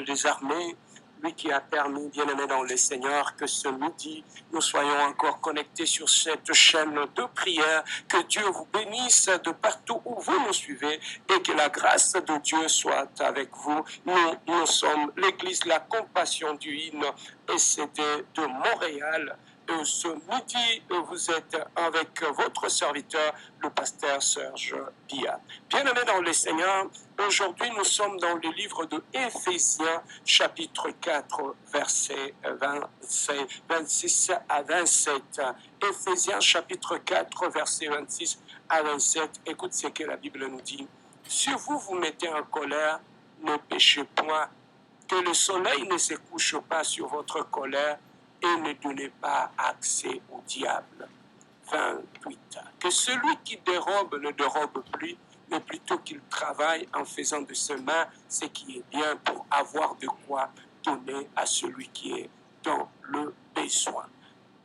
l'Éternel des armées, lui qui a permis, bien-aimé dans le Seigneur, que ce midi, nous soyons encore connectés sur cette chaîne de prière. Que Dieu vous bénisse de partout où vous nous suivez et que la grâce de Dieu soit avec vous. Nous sommes l'Église La Compassion du Hymne et c'était de Montréal. Ce midi, vous êtes avec votre serviteur, le pasteur Serge Bia. Bien-aimés dans le Seigneur, aujourd'hui nous sommes dans le livre de Éphésiens, chapitre 4, versets 26 à 27. Éphésiens, chapitre 4, versets 26 à 27. Écoute ce que la Bible nous dit. Si vous vous mettez en colère, ne péchez point, que le soleil ne se couche pas sur votre colère, et ne donnez pas accès au diable. 28. Que celui qui dérobe ne dérobe plus, mais plutôt qu'il travaille en faisant de ses mains ce qui est bien pour avoir de quoi donner à celui qui est dans le besoin.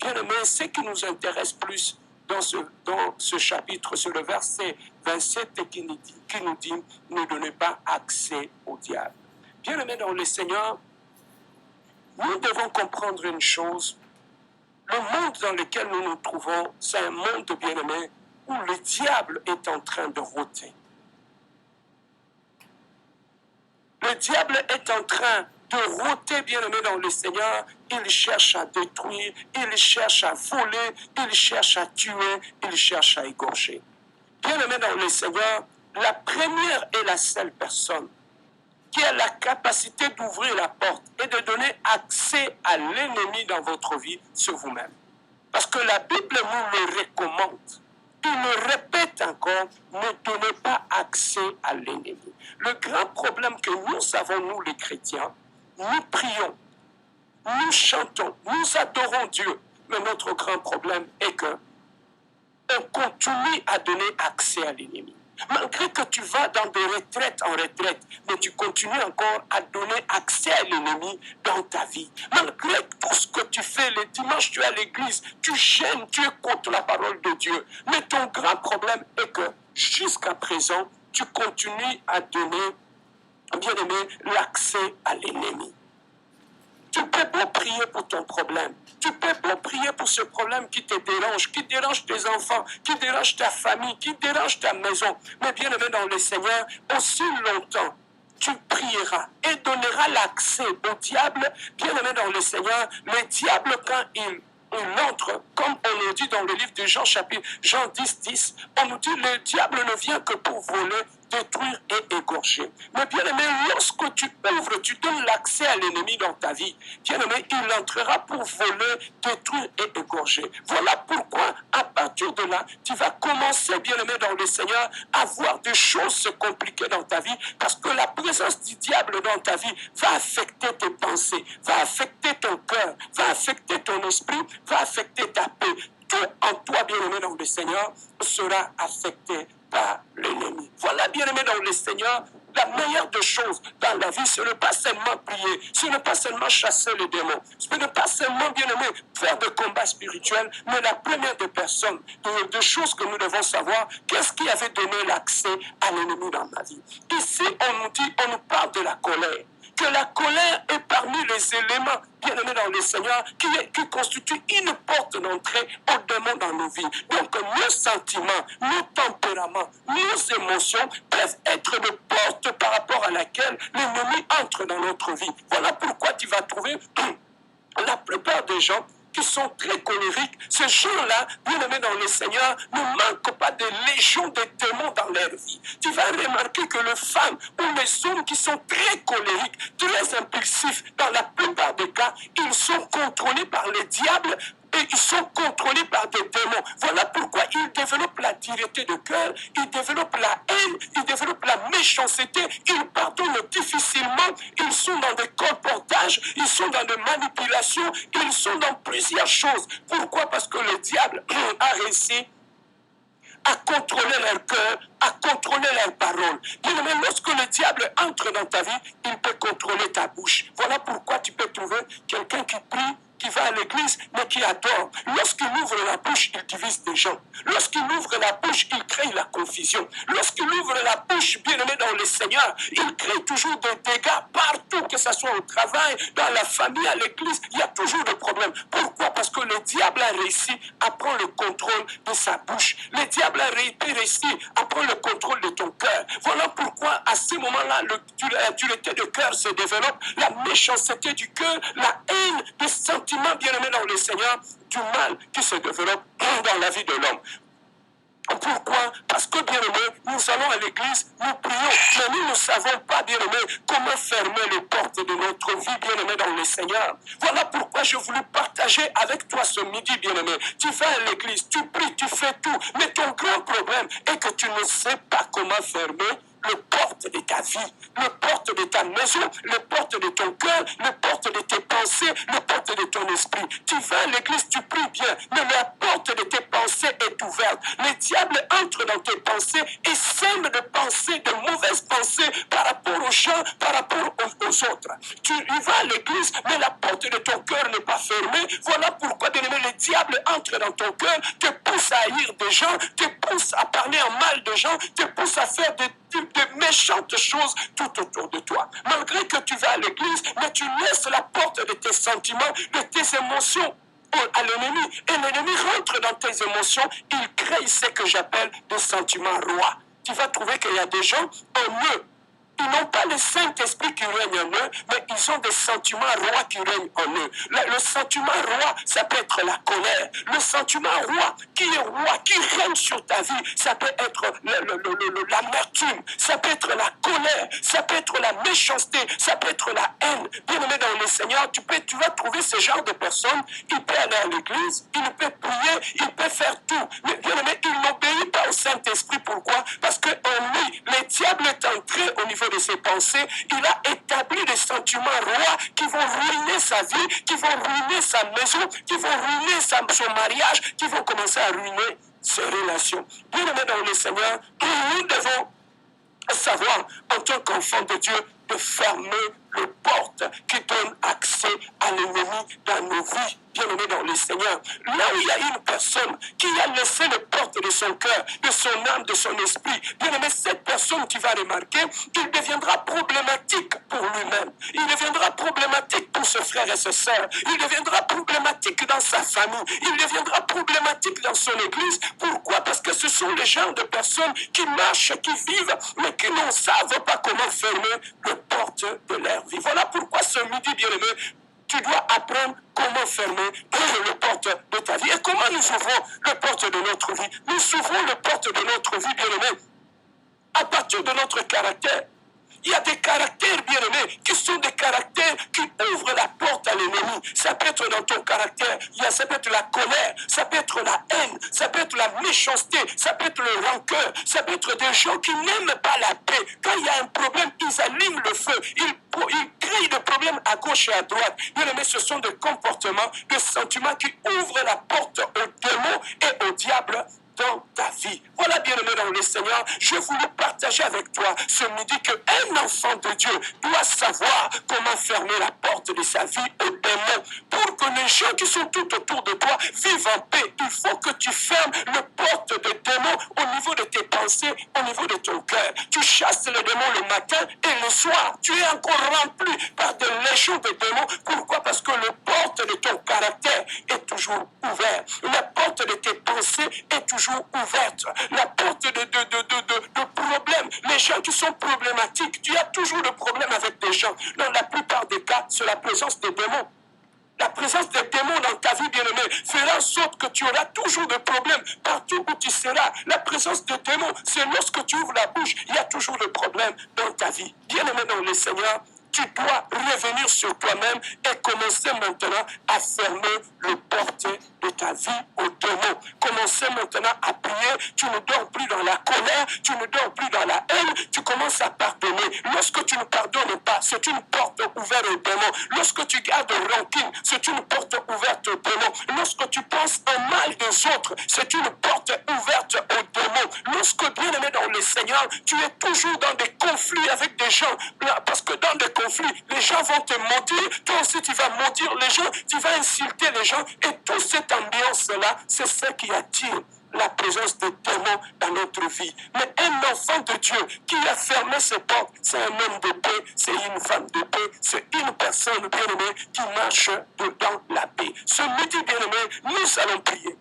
Bien-aimé, ce qui nous intéresse plus dans ce chapitre, c'est le verset 27 qui nous dit « Ne donnez pas accès au diable ». Bien-aimé dans le Seigneur, nous devons comprendre une chose. Le monde dans lequel nous nous trouvons, c'est un monde, bien-aimé, où le diable est en train de rôter. Le diable est en train de rôter, bien-aimé, dans le Seigneur. Il cherche à détruire, il cherche à voler, il cherche à tuer, il cherche à égorger. Bien-aimé dans le Seigneur, la première et la seule personne qui a la capacité d'ouvrir la porte et de donner accès à l'ennemi dans votre vie, c'est vous-même. Parce que la Bible nous le recommande. Il le répète encore, ne donnez pas accès à l'ennemi. Le grand problème que nous avons, nous les chrétiens, nous prions, nous chantons, nous adorons Dieu. Mais notre grand problème est que on continue à donner accès à l'ennemi. Malgré que tu vas dans des retraites en retraite, mais tu continues encore à donner accès à l'ennemi dans ta vie. Malgré tout ce que tu fais, les dimanches tu es à l'église, tu gênes, tu écoutes la parole de Dieu. Mais ton grand problème est que jusqu'à présent, tu continues à donner, bien aimé, l'accès à l'ennemi. Tu peux pas prier pour ton problème. Tu peux pas prier pour ce problème qui te qui dérange tes enfants, qui dérange ta famille, qui dérange ta maison. Mais bien aimé dans le Seigneur, aussi longtemps, tu prieras et donneras l'accès au diable. Bien aimé dans le Seigneur, le diable, quand il entre, comme on nous dit dans le livre de Jean, chapitre Jean 10, 10, on nous dit le diable ne vient que pour voler, détruire et égorger. Mais bien aimé, lorsque tu ouvres, tu donnes l'accès à l'ennemi dans ta vie, bien aimé, il entrera pour voler, détruire et égorger. Voilà pourquoi, à partir de là, tu vas commencer, bien aimé dans le Seigneur, à voir des choses se compliquer dans ta vie, parce que la présence du diable dans ta vie va affecter tes pensées, va affecter ton cœur, va affecter ton esprit, va affecter ta paix. Tout en toi, bien-aimé dans le Seigneur, sera affecté par l'ennemi. Voilà, bien-aimé dans le Seigneur, la meilleure des choses dans la vie, ce n'est pas seulement prier, ce n'est pas seulement chasser les démons, ce n'est pas seulement, bien-aimé, faire des combats spirituels, mais la première des personnes, des choses que nous devons savoir, qu'est-ce qui avait donné l'accès à l'ennemi dans ma vie. Ici, on nous parle de la colère. Que la colère est parmi les éléments, bien-aimés dans le Seigneur, qui constituent une porte d'entrée au démon dans nos vies. Donc, nos sentiments, nos tempéraments, nos émotions peuvent être des portes par rapport à laquelle l'ennemi entre dans notre vie. Voilà pourquoi tu vas trouver la plupart des gens qui sont très colériques, ces gens-là, bien aimés dans le Seigneur, ne manquent pas de légions de démons dans leur vie. Tu vas remarquer que les femmes ou les hommes qui sont très colériques, très impulsifs, dans la plupart des cas, ils sont contrôlés par le diable et ils sont contrôlés par des démons. Voilà pourquoi ils développent la dureté de cœur, ils développent la haine, ils développent la méchanceté, ils pardonnent difficilement, ils sont dans des colportages, ils sont dans des manipulations, ils sont dans plusieurs choses. Pourquoi? Parce que le diable a réussi à contrôler leur cœur, à contrôler leurs paroles. Bien aimé, lorsque le diable entre dans ta vie, il peut contrôler ta bouche. Voilà pourquoi tu peux trouver quelqu'un qui prie, qui va à l'église, mais qui adore. Lorsqu'il ouvre la bouche, il divise des gens. Lorsqu'il ouvre la bouche, il crée la confusion. Lorsqu'il ouvre la bouche, bien-aimé dans le Seigneur, il crée toujours des dégâts partout, que ce soit au travail, dans la famille, à l'église, il y a toujours des problèmes. Pourquoi? Parce que le diable a réussi à prendre le contrôle de sa bouche. Le diable a réussi à prendre le contrôle de ton cœur. Voilà pourquoi à ce moment-là, la dureté de cœur se développe, la méchanceté du cœur, la haine des sentiments bien-aimés dans le Seigneur, du mal qui se développe dans la vie de l'homme. Pourquoi? Parce que, bien-aimés, nous allons à l'église, nous prions, mais nous ne savons pas, bien-aimés, comment fermer les portes de notre vie, bien-aimés, dans le Seigneur. Voilà pourquoi je voulais partager avec toi ce midi, bien-aimé. Tu vas à l'église, tu pries, tu fais tout, mais ton grand problème est que tu ne sais pas comment fermer le porte de ta vie, le porte de ta maison, le porte de ton cœur, le porte de tes pensées, le porte de ton esprit. Tu vas à l'église, tu pries bien, mais la porte de tes pensées est ouverte. Le diable entre dans tes pensées et sème de pensées, de mauvaises pensées par rapport aux gens, par rapport aux autres. Tu vas à l'église, mais la porte de ton cœur n'est pas fermée. Voilà pourquoi, bien-aimé, le diable entre dans ton cœur, te pousse à haïr des gens, te pousse à parler en mal des gens, te pousse à faire de méchantes choses tout autour de toi. Malgré que tu vas à l'église, mais tu laisses la porte de tes sentiments, de tes émotions à l'ennemi. Et l'ennemi rentre dans tes émotions, il crée ce que j'appelle des sentiments rois. Tu vas trouver qu'il y a des gens en eux. Ils n'ont pas le Saint-Esprit qui règne en eux, mais ils ont des sentiments rois qui règnent en eux. Le sentiment roi, ça peut être la colère. Le sentiment roi, qui règne sur ta vie, ça peut être l'amertume, ça peut être la colère, ça peut être la méchanceté, ça peut être la haine. Bien-aimé dans le Seigneur, tu vas trouver ce genre de personnes. Il peut aller à l'église, il peut prier, il peut faire tout. Mais bien-aimé, il n'obéit pas au Saint-Esprit. Pourquoi? Parce qu'en lui, le diable est entré au niveau de ses pensées, il a établi des sentiments rois qui vont ruiner sa vie, qui vont ruiner sa maison, qui vont ruiner son mariage, qui vont commencer à ruiner ses relations. Bien-aimés dans le Seigneur, nous devons savoir, en tant qu'enfant de Dieu, de fermer les portes qui donnent accès à l'ennemi dans nos vies. Bien-aimé dans le Seigneur, là où il y a une personne qui a laissé les portes de son cœur, de son âme, de son esprit, bien-aimé, cette personne, tu vas remarquer, il deviendra problématique pour lui-même. Il deviendra problématique pour ses frères et ses sœurs. Il deviendra problématique dans sa famille. Il deviendra problématique dans son église. Pourquoi? Parce que ce sont les gens de personnes qui marchent, qui vivent, mais qui ne savent pas comment fermer les portes de leur vie. Voilà pourquoi ce midi, bien-aimé, tu dois apprendre comment fermer les portes de ta vie. Et comment nous ouvrons les portes de notre vie? Nous ouvrons les portes de notre vie, bien-aimé, à partir de notre caractère. Il y a des caractères, bien-aimés, qui sont des caractères qui ouvrent la porte à l'ennemi. Ça peut être dans ton caractère, ça peut être la colère, ça peut être la haine, ça peut être la méchanceté, ça peut être le rancœur, ça peut être des gens qui n'aiment pas la paix. Quand il y a un problème, ils allument le feu, ils créent des problèmes à gauche et à droite. Bien-aimés, ce sont des comportements, des sentiments qui ouvrent la porte aux démons et au diable dans ta vie. Voilà, bien-aimé dans le Seigneur, je voulais partager avec toi ce midi qu'un enfant de Dieu doit savoir comment fermer la porte de sa vie aux démons pour que les gens qui sont tout autour de toi vivent en paix. Il faut que tu fermes les portes des démons au niveau de tes pensées, au niveau de ton cœur. Tu chasses les démons le matin et le soir. Tu es encore rempli par des légions de démons. Pourquoi? Parce que la porte de ton caractère est toujours ouverte. La porte de tes pensées est toujours ouverte. La porte de problèmes. Les gens qui sont problématiques, tu as toujours des problèmes avec des gens. Dans la plupart des cas, c'est la présence des démons. La présence des démons dans ta vie, bien-aimé, fera en sorte que tu auras toujours des problèmes partout où tu seras. La présence des démons, c'est lorsque tu ouvres la bouche, il y a toujours des problèmes dans ta vie. Bien-aimé dans le Seigneur, tu dois revenir sur toi-même et commencer maintenant à fermer les portes de ta vie aux démons. Commencer maintenant à prier. Tu ne dors plus dans la colère, tu ne dors plus dans la haine, tu commences à pardonner. Lorsque tu ne pardonnes pas, c'est une porte ouverte aux démons. Lorsque tu gardes rancune, c'est une porte ouverte aux démons. Lorsque tu penses en mal des autres, c'est une porte ouverte aux démons. Lorsque, bien aimé dans le Seigneur, tu es toujours dans des conflits avec des gens, parce que dans des conflits, conflit, les gens vont te maudire, toi aussi tu vas maudire les gens, tu vas insulter les gens, et toute cette ambiance-là, c'est ce qui attire la présence de démons dans notre vie. Mais un enfant de Dieu qui a fermé ses portes, c'est un homme de paix, c'est une femme de paix, c'est une personne bien-aimée qui marche dans la paix. Ce midi, bien-aimé, nous allons prier.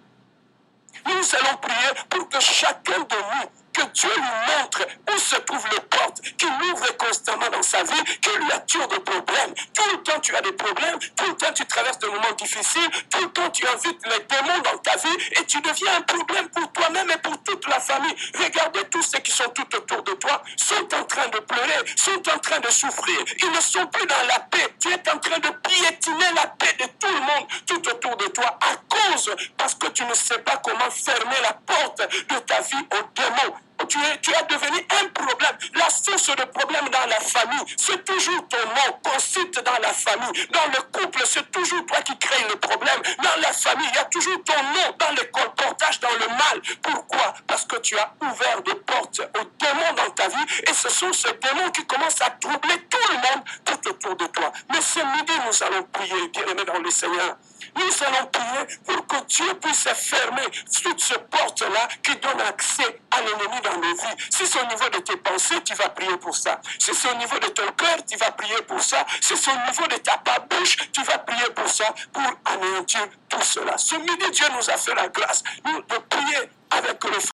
Nous allons prier pour que chacun de nous, que Dieu lui montre où se trouvent les portes, qu'il ouvre constamment dans sa vie, qu'il lui attire des problèmes. Tout le temps tu as des problèmes, tout le temps tu traverses des moments difficiles, tout le temps tu invites les démons dans ta vie et tu deviens un problème pour toi-même et pour toute la famille. Regardez tous ceux qui sont tout autour de toi, sont en train de pleurer, sont en train de souffrir. Ils ne sont plus dans la paix. Tu es en train de piétiner la paix de tout le monde, tout autour de toi, à cause, parce que tu ne sais pas comment fermer la porte de ta vie aux démons. Tu es devenu un problème. La source de problème dans la famille, c'est toujours ton nom qu'on cite dans la famille. Dans le couple, c'est toujours toi qui crée le problème. Dans la famille, il y a toujours ton nom dans le colportage, dans le mal. Pourquoi? Parce que tu as ouvert des portes aux démons dans ta vie et ce sont ces démons qui commencent à troubler tout le monde tout autour de toi. Mais ce midi, nous allons prier, bien-aimés dans le Seigneur. Nous allons prier pour que Dieu puisse fermer toutes ces portes-là qui donnent accès à l'ennemi dans nos vies. Si c'est au niveau de tes pensées, tu vas prier pour ça. Si c'est au niveau de ton cœur, tu vas prier pour ça. Si c'est au niveau de ta bouche, tu vas prier pour ça, pour anéantir tout cela. Ce midi, Dieu nous a fait la grâce de prier avec le